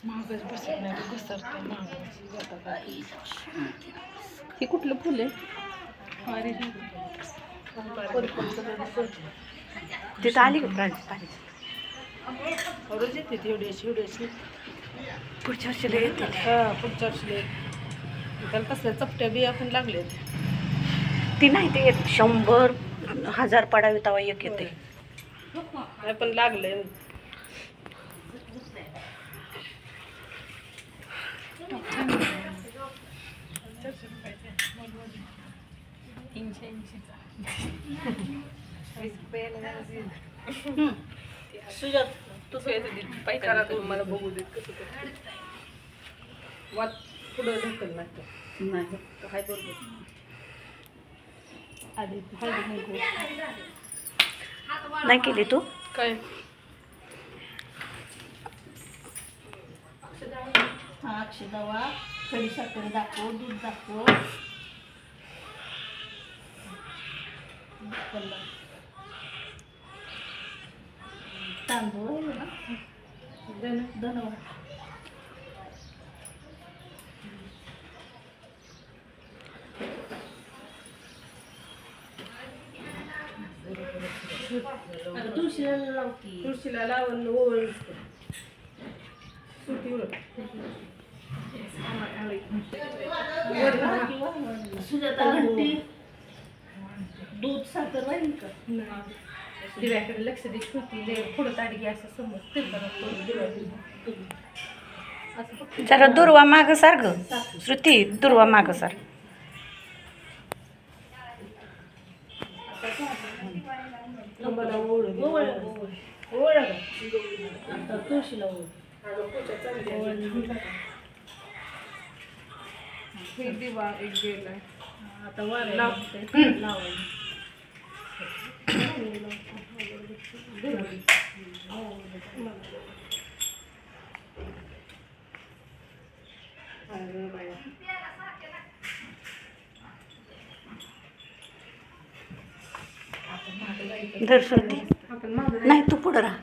महागच बसत नाही घसरते महाग. हे कुठलं फुल आहे? तिथं आली का प्राणी? रोज येते एवढ्याची पुढच्या वर्षीला येते. हा पुढच्या वर्षी त्याला तसल्या चपट्या बिया पण लागल्यात. ती नाही ते 100,000 पडावी तवा एक येते. पण लागले. सुजात तू करा मला बघू देत कसं वाट पुढं ढकल नाही हाय बरोबर आधी नाही केली तू काय अक्षदावा खडी साखर दाखव दूध दाखव तांदूळ धन्यवाद. तुळशीला लावून ओवळ सुटी दूध साखर राहील का? दिव्याकडे लक्ष दे श्रुती पुढं ताडी घ्या असं समज जरा दुर्वा माग सार ग श्रुती दुर्वा माग सार. तुळशीला दिवा एक गेलाय आता वार धर श्रुती नाही तू पुढं राहा.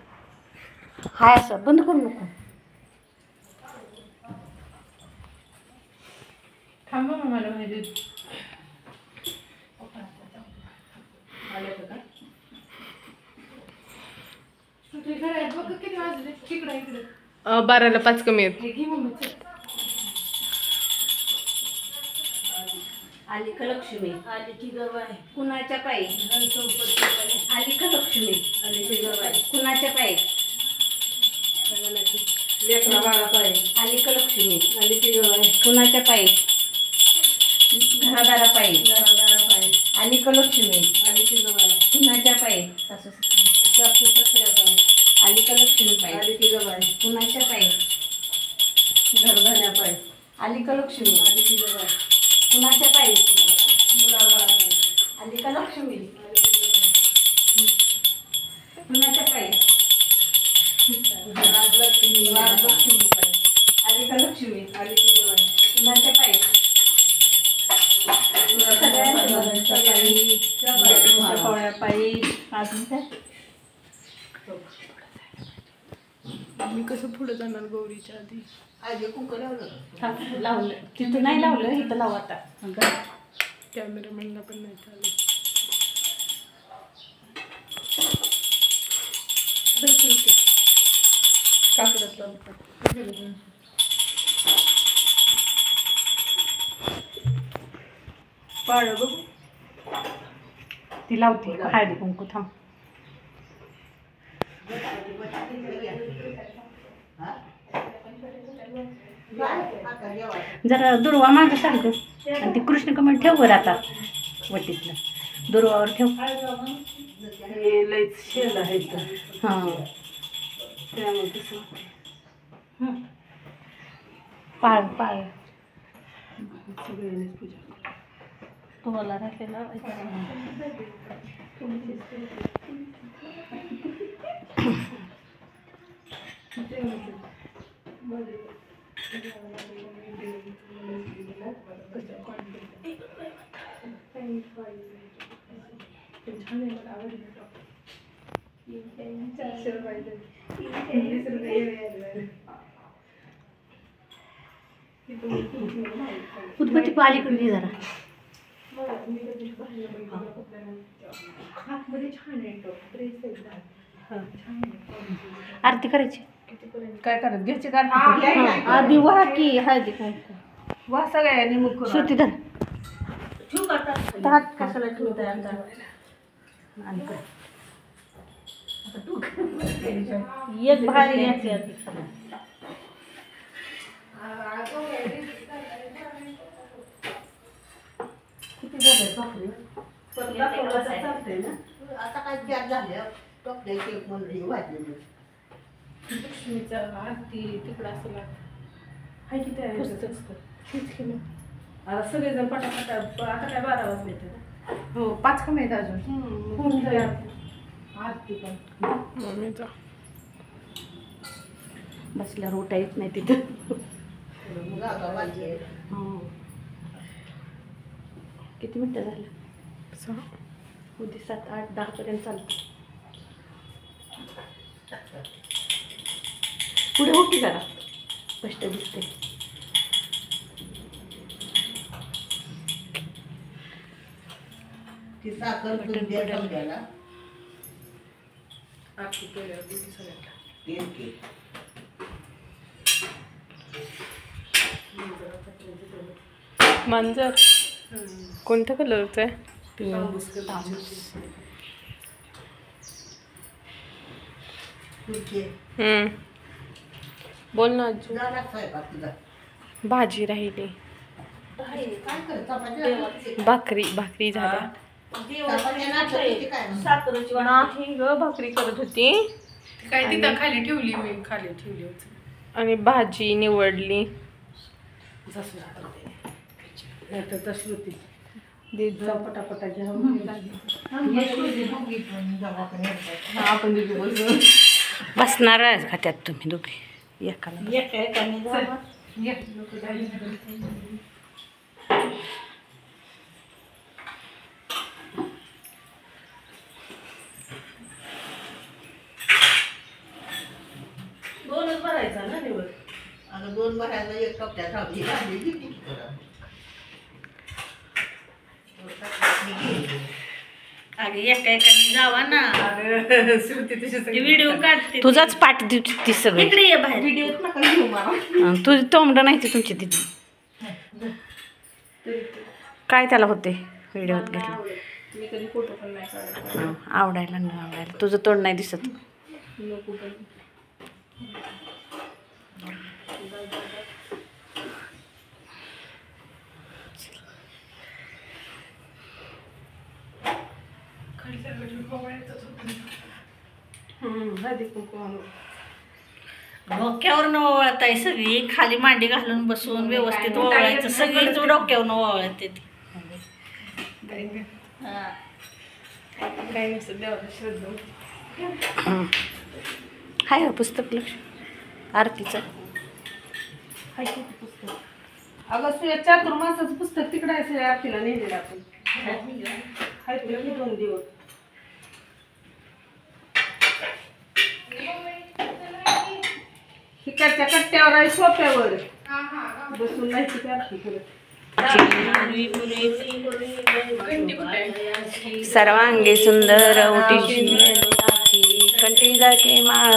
हाय असं बंद करू नको. थांबा मला माहिती किती वाजले तिकडे इकडे 12ला 5 कमी आहेत. आली का लक्ष्मी आली की गवाय कुणाच्या पायी आली का लक्ष्मी आली की गवाय कुणाच्या पायी लेकरा बाळा पाहिजे आली का लक्ष्मी आली की गवाय कुणाच्या पायी घरादारा पायी आली का लक्ष्मी आली की गवाय कुणाच्या पायी सासू सासऱ्या पायी आली का लक्ष्मी पायी आली की गवाय कुणाच्या पायी घरधन्या पाहिजे आली का लक्ष्मी आली की गवाय कुणाच्या पायी मुलाबाळा पाहिजे आली का लक्ष्मी कुणाच्या पायी राजलक्ष्मी राजलक्ष्मी पायी आली का लक्ष्मी आली की गवाय कुणाच्या पायी सगळ्यांच्या पायी पोळ्या पायी अजून काय मी कसं पुढे जाणार गौरीच्या आधी लावलं तिथं नाही लावलं इथं लाव आता कॅमेरामॅनला पण नाही चालेल. काकडात लावतात पाळ बघू ती लावते हळदी कुंकू थांब. जरा दुर्वा मागं सारखं आणि ती कृष्ण कमळ ठेव वर आता वटीतलं दुर्वावर ठेव. हे लईच शेल आहे हां त्यामुळे कसं पाळ पाळ सगळ्यांनीच पूजा करा. तुम्हाला राहिलेला उदबत्ती पालीकडे घे जरा. आरती करायची. काय करत घ्यायची का आधी वाह की हळदी काय वा सगळ्यांनी मुख करू. सुती धर. ताट कशाला ठेवताय आता? एक भारी असते. किती झाले भाकरी? चालतंय ना. आता काय चार झाले टोपले केक म्हणून वाजले. लक्ष्मीचा आरती तिकडं असं हाय किती आहे पुस्तक. आता सगळेजण पटापटा आता काय 12 वाजले तर हो 5 कमी आहेत अजून. होऊन जाईल आरती पण. मम्मीचा बसल्यावर उठा येत नाही तिथं. किती मिनटं झालं? 6. उद्या 7, 8, 10 पर्यंत चालतं. पुढे हो की जरा स्पष्ट दिसते. ती साखर दूध द्या ठेवल्याला आरती केल्यावर दिली सगळ्यांना. तेल केक. मांजर कोणत्या कलरचं आहे? बोल ना अजून. झाला स्वयंपाक तुझा. भाजी राहिली. काय करत चपाती भाकरी झाल्या. चपात्या नाचत काय साखरेची नाही ग भाकरी करत होती काय तिथं खाली ठेवली मी खाली ठेवली होती. आणि भाजी निवडली. जसं नाही तर तशी होती. दीदी पटापटा घ्या. आपण बसणार आहे का त्यात तुम्ही दोघे एकाला एकाने जावा. दोनच भरायचा ना निवड. आणि 2 भरायला एक टोपल्या ठेवली भाजी. अगे एकाने जावा ना. श्रुती तशी व्हिडिओ काढते. तुझाच पाठ ती सगळी इकडे ये बाहेर. व्हिडिओ नका घेऊ मला. तुझी तोंड नाही ती तुमची तिथे काय त्याला होते व्हिडिओत घेतलं. मी कधी फोटो पण नाही काढत. आवडायला न आवडायला तुझं तोंड नाही दिसत. नको पण. हळदी कुंकू आणू. डोक्यावर ओवाळताय सगळी. खाली मांडी घालून बसून व्यवस्थित ओवाळायचं. सगळीच डोक्यावर ओवाळते ती. काही नसतं देवाला श्रद्धा. हाय पुस्तक लक्ष आरतीचं. हाय किती पुस्तक. अगं तुझ्या चातुर्मासाचं पुस्तक तिकडे आहे सगळ्या आरतीला नेलेलं आपण. हाय तुला किती 2 दिवस. हिकडच्या कट्ट्यावर आहे सोप्यावर बसून नाही ती आरती करत. सर्वांगी सुंदर ओटीची कंठी जाके माळ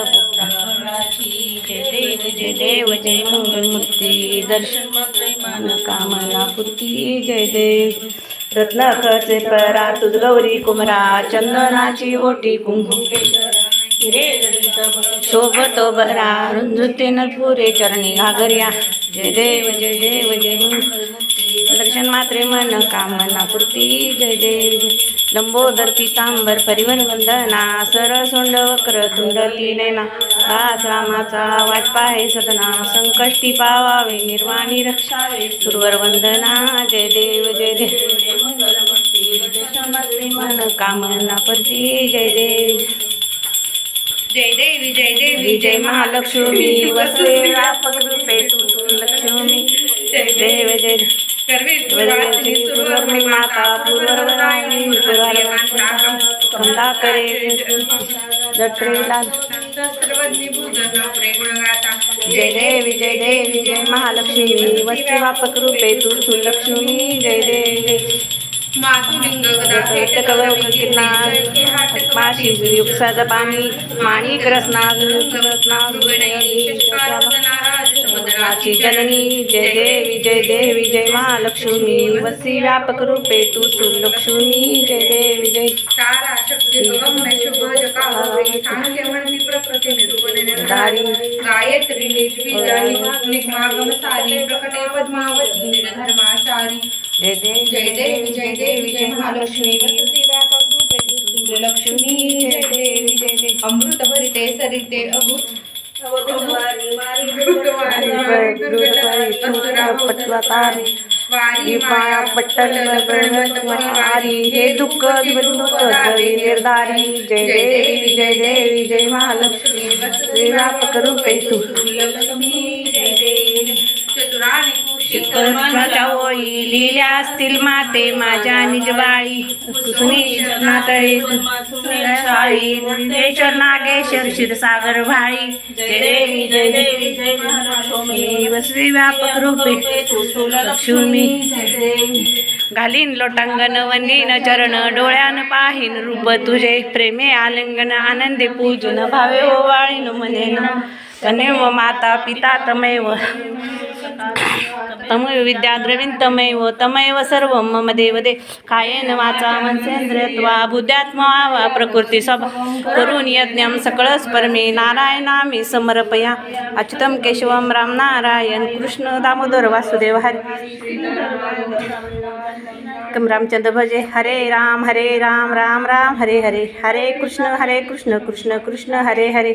जय देव जय मंगलमूर्ती दर्शन कामना पूर्ती जय देव रत्नाकरचे परा तुझ गौरी कुमरा चंदनाची ओटी कुंकुम शोभतो बरा रुंजुते नरपुरे चरणी घागर्या जय देव जय देव जय मंगलमूर्ती दर्शन मात्रे मन कामना पूर्ती जय देव लंबोदर पीतांबर परिवन वंदना सरसोंड वक्र तुंडली नैना दास रामाचा वाट पाहे सदना संकष्टी पावावे निर्वाणी रक्षावे सुरवर वंदना जय देव जय देव मंगलमूर्ती दर्शन मात्रे मन कामना पूर्ती जय देव जय देवी जय देवी जय महालक्ष्मी वसले रूपे लक्ष्मी जय देव जय पूर्ववर्णी माता पूर्वरायणी कंदा करे जत्रेला सहस्रवदनी भूत गुणगाता जय देवी जय महालक्ष्मी वस्ती वापक रूपे तू सुलक्ष्मी जय देवी मातुलिंग गदा माशी युक्साचं पाणी माणिक रत्नाची जननी जय देवी जय महालक्ष्मी वसी व्यापक रूपे तू सुलक्ष्मी जय देवी जय तारा शक्ती गगन शुभ जकावरी सांख्य म्हणती प्रकृती निर्गुण गायत्री निर्बीजानी निगमागम सारी प्रकटे पद्मावती निर्धर्माचारी जय देवी जय महालक्ष्मी वसती व्यापक रूपे तू सुलक्ष्मी जय देवी अमृत भरिते सरिते अभूत पाया पट्टल परिवारी हे दुःख निर्धारी जय देवी जय महालक्ष्मी व्यापक रूपे तू कर्माच्या ओळी लिहिल्या असतील माते माझ्या निजबाळी शाळी नागेश्वर क्षीरसागर भाळी जय देवी जय महालक्ष्मी वसवी व्यापक रूपे लक्ष्मी घालीन लोटांगण वंदीन चरण डोळ्यान पाहीन रूप तुझे प्रेमे आलिंगन आनंदे पूजन भावे ओवाळीन मनेन तमेव माता पिता तमेव विद्या द्रविण तमेव सर्व मम देवदे कायेन वाचा मनसेंद्रियत्वा बुद्ध्यात्मा वा प्रकृती सब करून यज्ञम सकळस परमे नारायणामि समर्पया अच्युतम केशवम राम नारायण कृष्ण दामोदर वासुदेव हरे रामचंद्र भजे हरे राम राम राम हरे हरे हरे कृष्ण कृष्ण कृष्ण हरे हरे